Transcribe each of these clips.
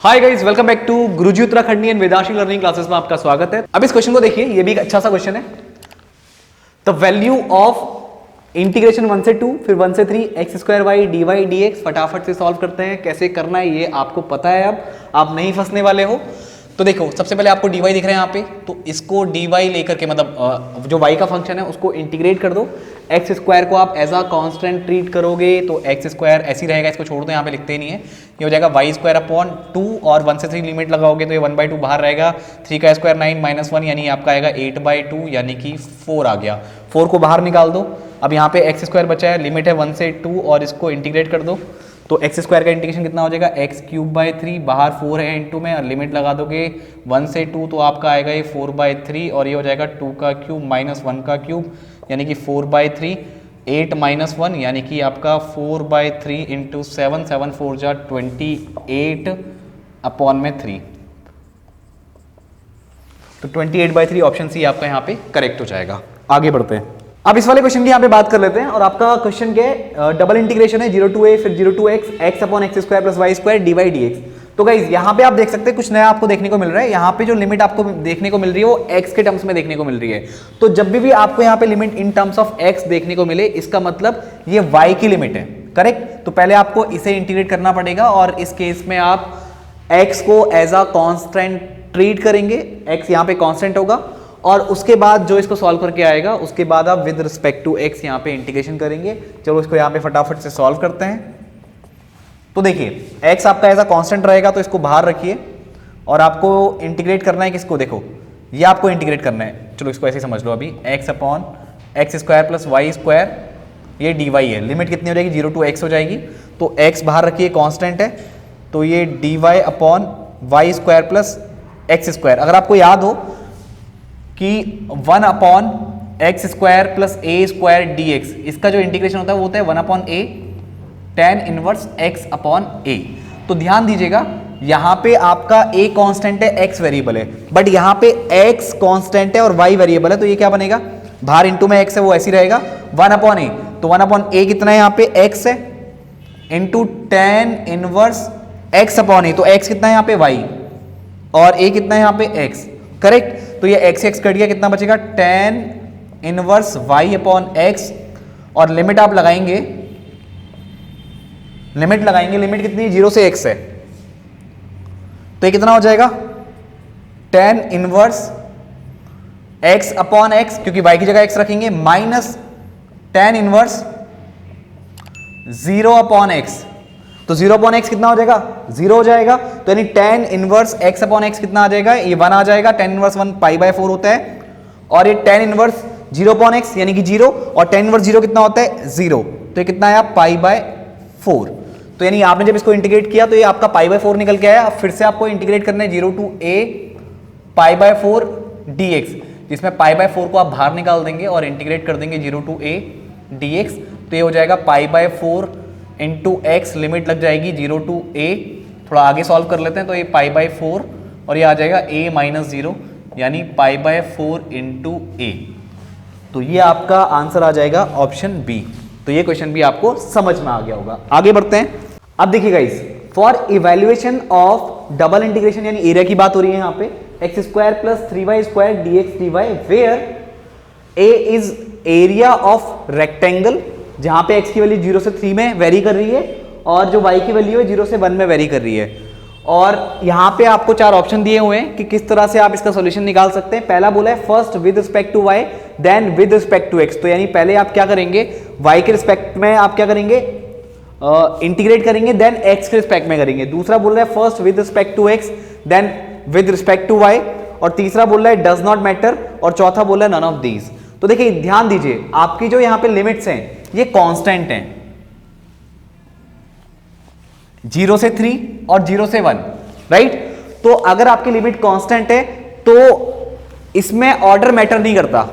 Hi guys, welcome back to Guruji Uttarakhandi and Vedanshi learning classes में आपका स्वागत है। अब इस क्वेश्चन को देखिए, ये भी एक अच्छा सा क्वेश्चन है। द वैल्यू ऑफ इंटीग्रेशन 1 से 2 फिर 1 से 3 x square y d y d x फटाफट से सॉल्व करते हैं। कैसे करना है ये आपको पता है, अब आप नहीं फंसने वाले हो। तो देखो, सबसे पहले आपको डी वाई दिख रहे हैं यहाँ पे, तो इसको डी वाई लेकर के मतलब जो वाई का फंक्शन है उसको इंटीग्रेट कर दो। एक्स स्क्वायर को आप एज अ कांस्टेंट ट्रीट करोगे तो एक्स स्क्वायर ऐसे ही रहेगा, इसको छोड़ दो, यहाँ पे लिखते ही नहीं है। ये हो जाएगा वाई स्क्वायर अपॉन 2 और 1 से 3 लिमिट लगाओगे तो ये 1/2 बाहर रहेगा। 3 का स्क्वायर 9 माइनस 1 यानी आपका आएगा 8/2 यानी कि 4 आ गया। 4 को बाहर निकाल दो। अब यहाँ पे एक्स स्क्वायर बचा है, लिमिट है 1 से 2 और इसको इंटीग्रेट कर दो तो एक्स स्क्वायर का इंटीग्रेशन कितना हो जाएगा, x³ 3 बाहर 4 है इंटू में और लिमिट लगा दोगे 1 से 2 तो आपका आएगा ये 4/3 और ये हो जाएगा 2 का क्यूब माइनस 1 का क्यूब यानी कि 4/3 8 माइनस 1 यानी कि आपका 4/3 इंटू 7 7 4 जा 28 अपॉन में 3 तो 28/3 ऑप्शन सी आपका यहाँ पे करेक्ट हो जाएगा। आगे बढ़ते हैं। अब इस वाले क्वेश्चन की यहाँ पे बात कर लेते हैं और आपका क्वेश्चन क्या है, डबल इंटीग्रेशन है 0 to a फिर 0 to x x upon x square plus Y square d y d x. तो गाइज यहाँ पे आप देख सकते हैं कुछ नया आपको देखने को मिल रहा है। यहाँ पे जो लिमिट आपको देखने को मिल रही है वो x के टर्म्स में देखने को मिल रही है। तो जब भी आपको यहाँ पे limit in terms of x देखने को मिले इसका मतलब ये y की लिमिट है, करेक्ट। तो पहले आपको इसे इंटीग्रेट करना पड़ेगा और इस केस में आप x को एज अ कॉन्स्टेंट ट्रीट करेंगे, x यहाँ पे कॉन्स्टेंट होगा और उसके बाद जो इसको सॉल्व करके आएगा उसके बाद आप विद रिस्पेक्ट टू x यहाँ पे इंटीग्रेशन करेंगे। चलो इसको यहाँ पे फटाफट से सॉल्व करते हैं। तो देखिए x आपका ऐसा कांस्टेंट रहेगा तो इसको बाहर रखिए और आपको इंटीग्रेट करना है किसको, देखो ये आपको इंटीग्रेट करना है। चलो इसको ऐसे समझ लो, अभी x upon x square plus Y square ये डी वाई है। लिमिट कितनी हो जाएगी, 0 to x हो जाएगी तो x बाहर रखिए कांस्टेंट है तो ये d y upon y square plus x square. अगर आपको याद हो कि 1 upon x square plus a square d x, इसका जो इंटीग्रेशन होता है वो होता है 1 upon a tan inverse x upon a. तो ध्यान दीजिएगा यहाँ पे आपका a कांस्टेंट है, x वेरिएबल है, बट यहाँ पे x कांस्टेंट है और y वेरिएबल है तो ये क्या बनेगा, बाहर इंटू में x है वो ऐसी रहेगा 1 अपॉन ए। तो 1 अपॉन ए कितना है, यहाँ पे x है into tan inverse x upon a, तो x कितना है यहाँ पे y और a कितना है यहाँ पे x, करेक्ट। तो ये x x कट गया, कितना बचेगा tan inverse y upon x और लिमिट आप लगाएंगे, लिमिट कितनी 0 से x है तो ये कितना हो जाएगा tan inverse x upon x क्योंकि y की जगह x रखेंगे minus tan inverse 0 upon x। तो 0 अपॉन x कितना हो जाएगा, 0 हो जाएगा। तो यानी tan inverse x upon x कितना आ जाएगा, ये 1 आ जाएगा। tan इनवर्स 1 π/4 होता है और ये tan इनवर्स 0 अपॉन x यानी कि 0 और tan इनवर्स 0 कितना होता है 0, तो ये कितना आया π/4। तो यानी आपने जब इसको इंटीग्रेट किया तो ये आपका π/4 निकल के आया। अब फिर से आपको इंटीग्रेट करना है 0 to a π/4 dx, जिसमें π/4 को आप बाहर निकाल देंगे और इंटीग्रेट कर देंगे 0 to a dx। तो ये हो जाएगा π/4 इंटू एक्स, लिमिट लग जाएगी 0 to a। थोड़ा आगे सॉल्व कर लेते हैं तो ये π/4 और ये आ जाएगा a माइनस 0 यानी π/4 इंटू a। तो ये आपका आंसर आ जाएगा ऑप्शन बी। तो ये क्वेश्चन भी आपको समझ में आ गया होगा। आगे बढ़ते हैं। अब देखिए guys, for evaluation of double integration यानी एरिया की बात हो रही है यहाँ पे, x square plus 3y square d x d y where a is area of rectangle, जहां पे x की वैल्यू 0 से 3 में वेरी कर रही है और जो y की वैल्यू है 0 से 1 में वेरी कर रही है। और यहाँ पे आपको 4 ऑप्शन दिए हुए हैं कि किस तरह से आप इसका सॉल्यूशन निकाल सकते हैं। पहला बोला है first with respect to y then with respect to x। तो यानी पहले आप क्या करेंगे, y के रिस्पेक्ट में आप क्या करेंगे, इंटीग्रेट करेंगे, देन x के रिस्पेक्ट में करेंगे। दूसरा बोल रहा है first with respect to x then with respect to y और तीसरा बोल रहा है डज नॉट मैटर और चौथा बोल रहा है नन ऑफ दीज। तो देखिए ध्यान दीजिए, आपकी जो यहाँ पे लिमिट्स हैं ये कांस्टेंट हैं, 0 से 3 और 0 से 1, राइट। तो अगर आपकी लिमिट कांस्टेंट है तो इसमें ऑर्डर मैटर नहीं करता।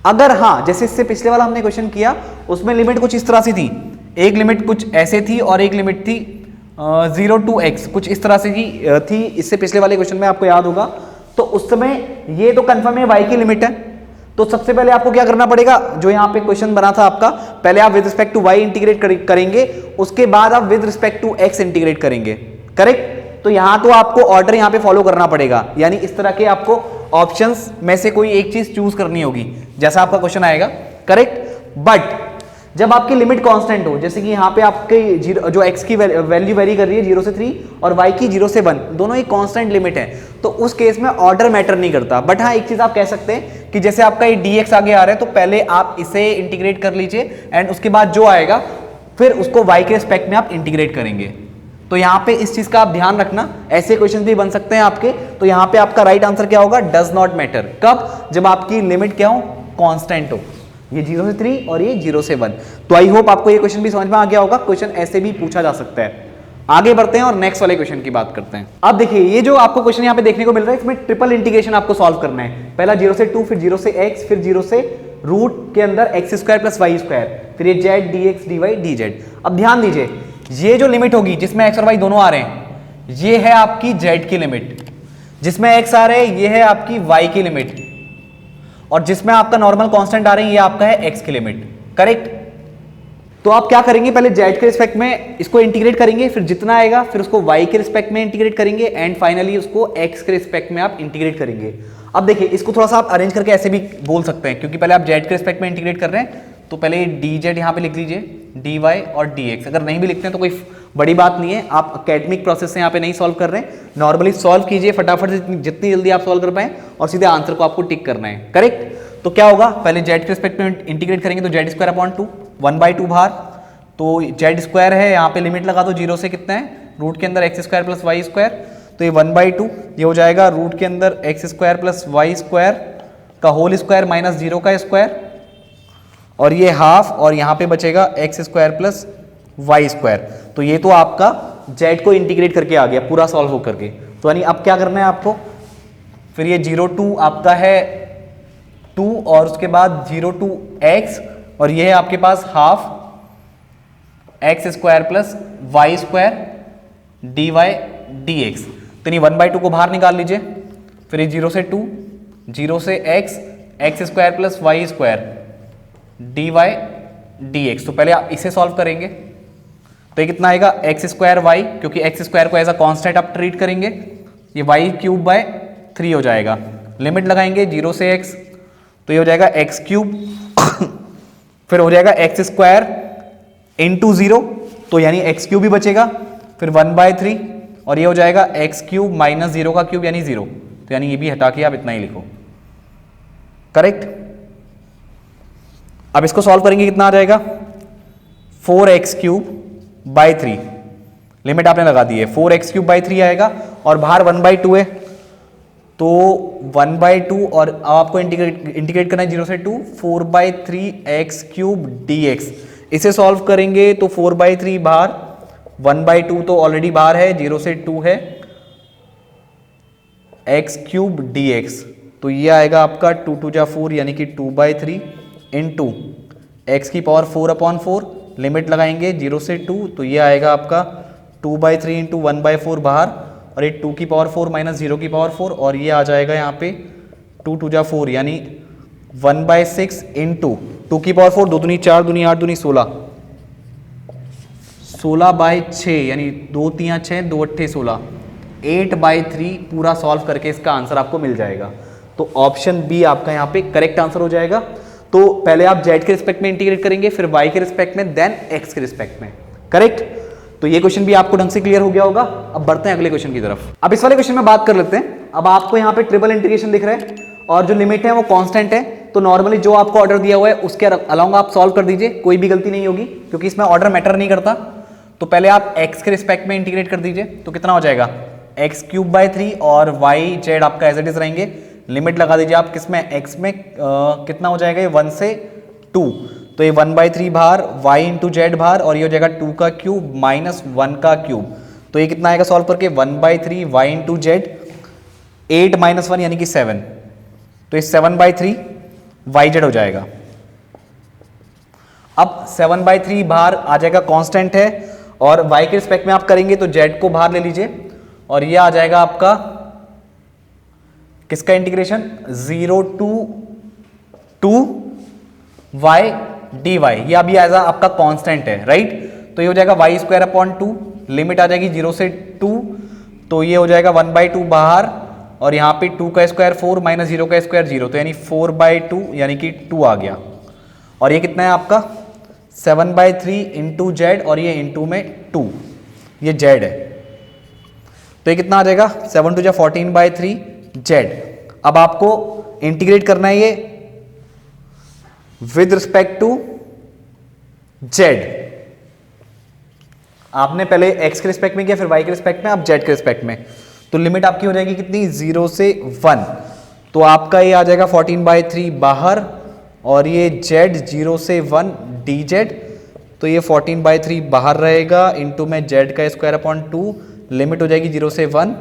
अगर हाँ, जैसे इससे पिछले वाला हमने क्वेश्चन किया उसमें लिमिट कुछ इस तरह से थी, एक लिमिट कुछ ऐसे थी और एक लिमिट थी 0 to x, कुछ इस तरह से ही थी इससे पिछले वाले क्वेश्चन में, आपको याद होगा। तो उस समय ये तो कंफर्म है y की लिमिट है, तो सबसे पहले आपको क्या करना पड़ेगा, जो यहाँ पे क्वेश्चन बना था आपका, पहले आप with respect to y integrate करेंगे, उसके बाद आप with respect to x integrate करेंगे, करेक्ट। तो यहां तो आपको ऑर्डर यहां पे फॉलो करना पड़ेगा, यानी इस तरह के आपको ऑप्शंस में से कोई एक चीज चूज करनी होगी जैसा आपका क्वेश्चन आएगा, करेक्ट। बट जब आपकी लिमिट कांस्टेंट हो, जैसे कि यहाँ पे आपके जो x की वैल्यू वेरी कर रही है 0 से 3 और y की 0 से 1, दोनों एक कांस्टेंट लिमिट है, तो उस केस में ऑर्डर मैटर नहीं करता। बट हाँ, एक चीज आप कह सकते हैं कि जैसे आपका ये dx आगे आ रहा है तो पहले आप इसे इंटीग्रेट कर लीजिए एंड उसके बाद जो आएगा फिर उसको y के रिस्पेक्ट में आप इंटीग्रेट करेंगे। तो यहाँ पे इस चीज का आप ध्यान रखना, ऐसे क्वेश्चन भी बन सकते हैं आपके। तो यहाँ पे आपका राइट आंसर क्या होगा, डज नॉट मैटर। कब, जब आपकी लिमिट क्या हो, कांस्टेंट हो, ये 0 से 3 और ये 0 से 1। तो आई होप आपको ये क्वेश्चन भी समझ में आ गया होगा। क्वेश्चन ऐसे भी पूछा जा सकता है। आगे बढ़ते हैं और नेक्स्ट वाले क्वेश्चन की बात करते हैं। अब देखिए, ये जो आपको क्वेश्चन यहाँ पे देखने को मिल रहा है, इसमें ट्रिपल इंटीग्रेशन आपको सॉल्व करना है। पहला 0 से 2, फिर 0 से x, फिर 0 से रूट के अंदर x square plus Y square, फिर ये z dx dy dz। अब ध्यान दीजिए, ये जो लिमिट होगी जिसमें x और y दोनों आ रहे हैं, ये है आपकी z की लिमिट, जिसमें x आ रहे हैं ये है आपकी y की लिमिट, और जिसमें आपका नॉर्मल कांस्टेंट आ रहे हैं ये आपका है x की लिमिट, करेक्ट। तो आप क्या करेंगे, पहले z के रिस्पेक्ट में इसको इंटीग्रेट करेंगे, फिर जितना आएगा फिर उसको y के रिस्पेक्ट में इंटीग्रेट करेंगे एंड फाइनली उसको x के रिस्पेक्ट में आप इंटीग्रेट करेंगे। अब देखिए, इसको थोड़ा सा आप अरेंज करके ऐसे भी बोल सकते हैं, क्योंकि पहले आप z के रिस्पेक्ट में इंटीग्रेट कर रहे हैं तो पहले dz यहाँ पे लिख लीजिए, dy और dx। अगर नहीं भी लिखते हैं तो कोई बड़ी बात नहीं है, आप अकेडमिक प्रोसेस से यहाँ पे नहीं सॉल्व कर रहे हैं, नॉर्मली सॉल्व कीजिए फटाफट से, जितनी जल्दी आप सॉल्व कर पाए, और सीधे आंसर को आपको टिक करना है, करेक्ट। तो क्या होगा, पहले z के रिस्पेक्ट में इंटीग्रेट करेंगे तो z स्क्वायर अपॉन 2, 1/2 बाहर, तो z स्क्वायर है, यहाँ पे लिमिट लगा दो 0 से कितना है, रूट के अंदर x square plus Y square, तो ये 1/2 ये हो जाएगा रूट के अंदर x square plus Y square का होल स्क्वायर माइनस 0 का स्क्वायर, और ये हाफ, और यहाँ पे बचेगा x square plus Y square. तो ये तो आपका z को इंटीग्रेट करके आ गया पूरा सॉल्व होकर के। तो यानी अब क्या करना है आपको, फिर ये 0 2 आपका है 2, और उसके बाद 0 2 x, और ये है आपके पास half x square plus Y square dy dx। तो नहीं 1/2 को बाहर निकाल लीजिए, फिर ये 0 से 2, 0 से x square plus Y square dy dx। तो पहले आप इसे सॉल्व करेंगे तो ये कितना आएगा, x स्क्वायर वाई, क्योंकि x स्क्वायर को एज अ कांस्टेंट आप ट्रीट करेंगे, ये y क्यूब बाय 3 हो जाएगा। लिमिट लगाएंगे 0 से x, तो ये हो जाएगा x क्यूब फिर हो जाएगा x स्क्वायर इंटू 0, तो यानी x क्यूब भी बचेगा, फिर 1/3, और ये हो जाएगा x क्यूब माइनस 0 का क्यूब यानी 0, तो यानी ये भी हटा के आप इतना ही लिखो, करेक्ट। अब इसको सॉल्व करेंगे, कितना आ जाएगा, 4x क्यूब बाई 3, लिमिट आपने लगा दी है, 4x क्यूब बाई 3 आएगा, और बाहर 1/2 है, तो 1/2, और अब आपको इंटीग्रेट करना है 0 से 2, 4/3 x क्यूब dx। इसे सॉल्व करेंगे तो 4/3 बाहर, 1/2 तो ऑलरेडी बाहर है, 0 से 2 है x क्यूब dx। तो ये आएगा आपका 2 2 जा 4 यानी कि 2/3 इंटू x की पावर 4/4, लिमिट लगाएंगे 0 से 2, तो ये आएगा आपका 2/3 इंटू 1/4 बाहर, और ये 2 की पावर 4 माइनस 0 की पावर 4, और ये आ जाएगा यहाँ पे 2 2 जा 4 यानी 1/6 इंटू 2 की पावर 4, 2 दूनी 4, दूनी 8, दूनी 16, 16/6 यानी 2 3 6, 2 8 16, 8/3 पूरा सॉल्व करके इसका आंसर आपको मिल जाएगा। तो ऑप्शन बी आपका यहाँ पे करेक्ट आंसर हो जाएगा। तो पहले आप z के रिस्पेक्ट में इंटीग्रेट करेंगे, फिर y के रिस्पेक्ट में, देन x के रिस्पेक्ट में, करेक्ट। तो ये क्वेश्चन भी आपको ढंग से क्लियर हो गया होगा। अब बढ़ते हैं अगले क्वेश्चन की तरफ। अब इस वाले क्वेश्चन में बात कर लेते हैं। अब आपको यहाँ पे ट्रिपल इंटीग्रेशन दिख रहा है और जो लिमिट है वो कांस्टेंट है, तो नॉर्मली जो आपको ऑर्डर दिया हुआ है उसके अलाउंग आप सॉल्व कर दीजिए, कोई भी गलती नहीं होगी क्योंकि इसमें ऑर्डर मैटर नहीं करता। तो पहले आप x के रिस्पेक्ट में इंटीग्रेट कर दीजिए, तो कितना हो जाएगा, x क्यूब बाई 3 और y z आपका एज इट इज रहेंगे। लिमिट लगा दीजिए आप किसमें, x में कितना हो जाएगा, ये 1 से 2, तो ये 1/3 बाहर, y इंटू जेड बाहर, और ये हो जाएगा 2 का क्यूब माइनस 1 का क्यूब। तो ये कितना आएगा सॉल्व करके, 1/3 y इंटू जेड, 8 माइनस 1 यानी कि 7, तो ये 7/3 yz हो जाएगा। अब 7/3 बाहर आ जाएगा, कांस्टेंट है, और y के रिस्पेक्ट में आप करेंगे तो z को बाहर ले लीजिए, और ये आ जाएगा आपका किसका इंटीग्रेशन, 0 to 2 y dy, ये अभी एज आपका कांस्टेंट है, राइट। तो ये हो जाएगा y स्क्वायर अपॉन 2, लिमिट आ जाएगी 0 से 2, तो ये हो जाएगा 1/2 बाहर, और यहाँ पे 2 का स्क्वायर 4 माइनस 0 का स्क्वायर 0, तो यानी 4/2 यानी कि 2 आ गया। और ये कितना है आपका 7/3 इंटू जेड, और ये इंटू में 2, ये जेड है। तो ये कितना आ जाएगा 7 2 14/3 जेड। अब आपको इंटीग्रेट करना है ये विद रिस्पेक्ट टू जेड। आपने पहले x के रिस्पेक्ट में किया, फिर y के रिस्पेक्ट में, अब z के रिस्पेक्ट में। तो लिमिट आपकी हो जाएगी कितनी 0 से 1, तो आपका ये आ जाएगा 14/3 बाहर, और ये z 0 से 1 dz, तो ये 14/3 बाहर रहेगा इंटू में z का स्क्वायर अपॉन 2, लिमिट हो जाएगी 0 से 1।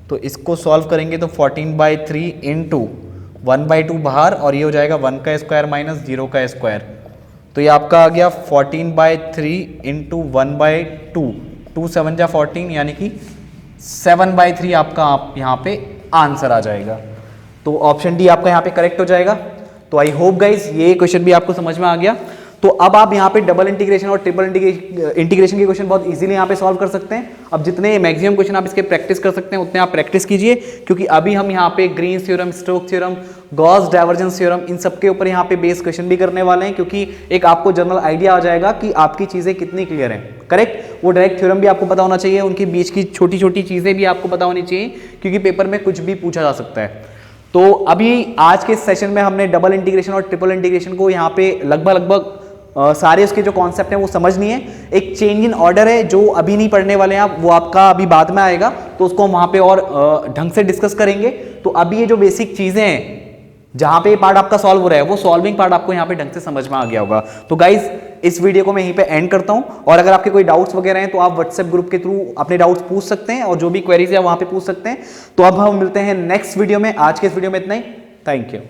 तो इसको सॉल्व करेंगे तो 14/3 इंटू 1/2 बाहर, और ये हो जाएगा 1 का स्क्वायर माइनस 0 का स्क्वायर, तो ये आपका आ गया 14/3 इंटू 1/2, 2 7 जा 14, यानी कि 7/3 आपका आप यहाँ पे आंसर आ जाएगा। तो ऑप्शन डी आपका यहाँ पे करेक्ट हो जाएगा। तो आई होप गाइज ये क्वेश्चन भी आपको समझ में आ गया। तो अब आप यहाँ पे डबल इंटीग्रेशन और ट्रिपल इंटीग्रेशन के क्वेश्चन बहुत इजीली यहाँ पे सॉल्व कर सकते हैं। अब जितने मैक्सिमम क्वेश्चन आप इसके प्रैक्टिस कर सकते हैं उतने आप प्रैक्टिस कीजिए, क्योंकि अभी हम यहाँ पे Green's theorem, Stokes theorem, Gauss divergence theorem, इन सब के ऊपर यहाँ पे बेस क्वेश्चन भी करने वाले हैं, क्योंकि एक आपको जनरल आइडिया आ जाएगा कि आपकी चीजें कितनी क्लियर हैं। करेक्ट, वो डायरेक्ट थ्योरम भी आपको पता होना चाहिए, उनके बीच की छोटी छोटी चीजें भी आपको पता होनी चाहिए, क्योंकि पेपर में कुछ भी पूछा जा सकता है। तो अभी आज के सेशन में हमने डबल इंटीग्रेशन और ट्रिपल इंटीग्रेशन को यहाँ पे लगभग सारे उसके जो कॉन्सेप्ट हैं वो समझनी है। एक चेंज इन ऑर्डर है जो अभी नहीं पढ़ने वाले हैं आप, वो आपका अभी बाद में आएगा, तो उसको हम वहां पे और ढंग से डिस्कस करेंगे। तो अभी ये जो बेसिक चीजें हैं जहां पे पार्ट आपका सॉल्व हो रहा है, वो सॉल्विंग पार्ट आपको यहाँ पे ढंग से समझ में आ गया होगा। तो गाइज इस वीडियो को मैं यहीं पे एंड करता हूं, और अगर आपके कोई डाउट्स वगैरह हैं तो आप व्हाट्सएप ग्रुप के थ्रू अपने डाउट्स पूछ सकते हैं, और जो भी क्वेरीज है वहां पे पूछ सकते हैं। तो अब हम मिलते हैं नेक्स्ट वीडियो में। आज के इस वीडियो में इतना ही, थैंक यू।